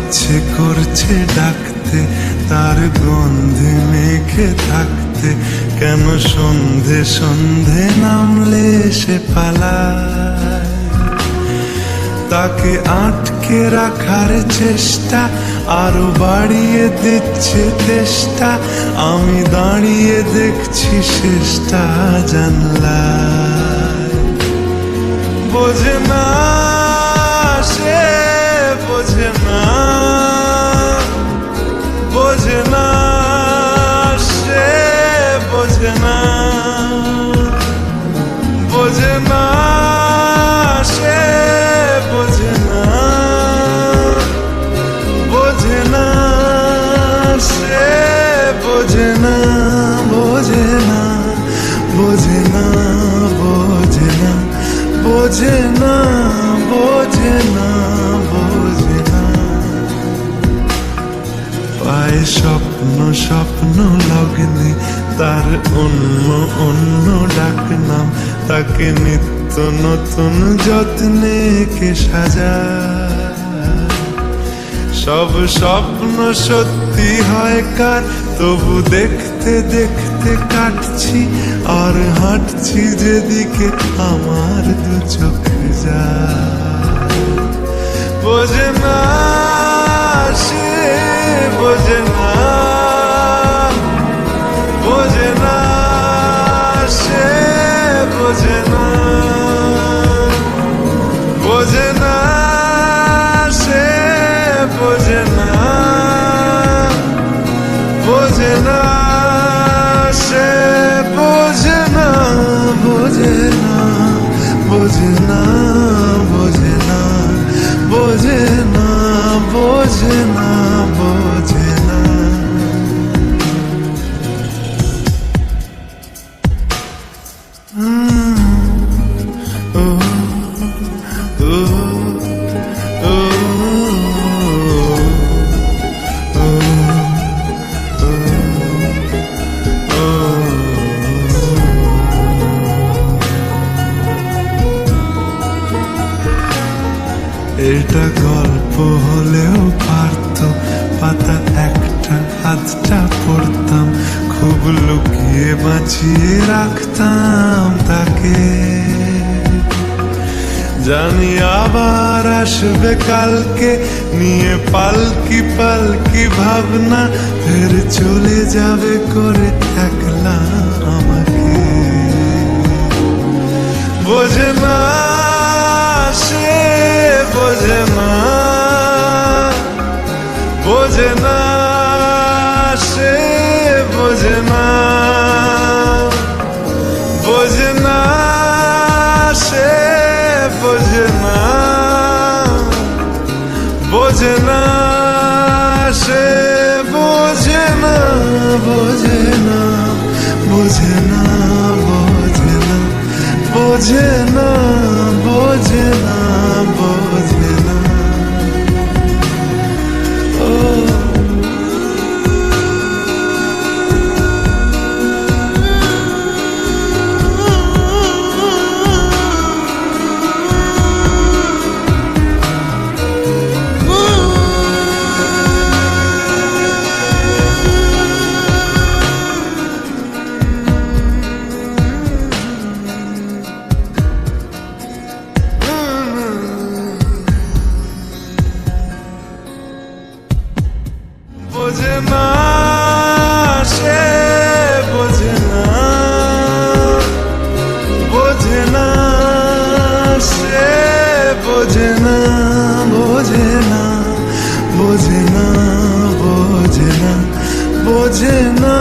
ইচ্ছে করছে ডাকতে, তার গন্ধে মেখে থাকতে, কেন সন্ধে সন্ধে নামলে সে পালায়। তাকে আটকে রাখার চেষ্টা আরো বাড়িয়ে দিচ্ছে তেষ্টা, আমি দাঁড়িয়ে দেখছি শেষটা জানলায়। বোঝে না সে, বোঝে না, বোঝে না সে, বোঝে না, বোঝে না সে, বোঝে না, বোঝে না সে, বোঝে না, বোঝে না, বোঝে না, বোঝে না, বোঝে না, বোঝে না, বোঝে না। পায়ে স্বপ্ন স্বপ্ন লগ্নে তার অন্য অন্য ডাকনাম, তাকে নিত্য নতুন যত্নে কে সাজায়। সব স্বপ্ন সত্যি হয় কার, তবু দেখতে দেখতে কাটছি আর হাঁটছি যেদিকে আমার দু চোখ যায়। বোঝে না সে, বোঝে না, বোঝে না সে, বোঝে না, বোঝে না সে, বোঝে না, বোঝে না সে, বোঝে না, বোঝে না, বোঝে না, বোঝে না, বোঝে না, বোঝে না, বোঝে না। এটা গল্প হলেও পারত, পাতা একটা হাতটা পড়তাম, খুব লুকিয়ে বাঁচিয়ে রাখতাম তাকে। জানি আবার আসবে কালকে, নিয়ে পালকি পালকি ভাবনা, ফের চলে যাবে করে একলা আমাকে। বোঝে না সে, বোঝে না, বোঝে না সে, বোঝে না, বোঝে না সে, বোঝে না, বোঝে না সে, বোঝে না, বোঝে না, বোঝে না, বোঝে না, বোঝে না, বোঝে না, বোঝে না। বোঝে না সে, বোঝে না, বোঝে না সে, বোঝে না, বোঝে না, বোঝে না, বোঝে না, বোঝে না,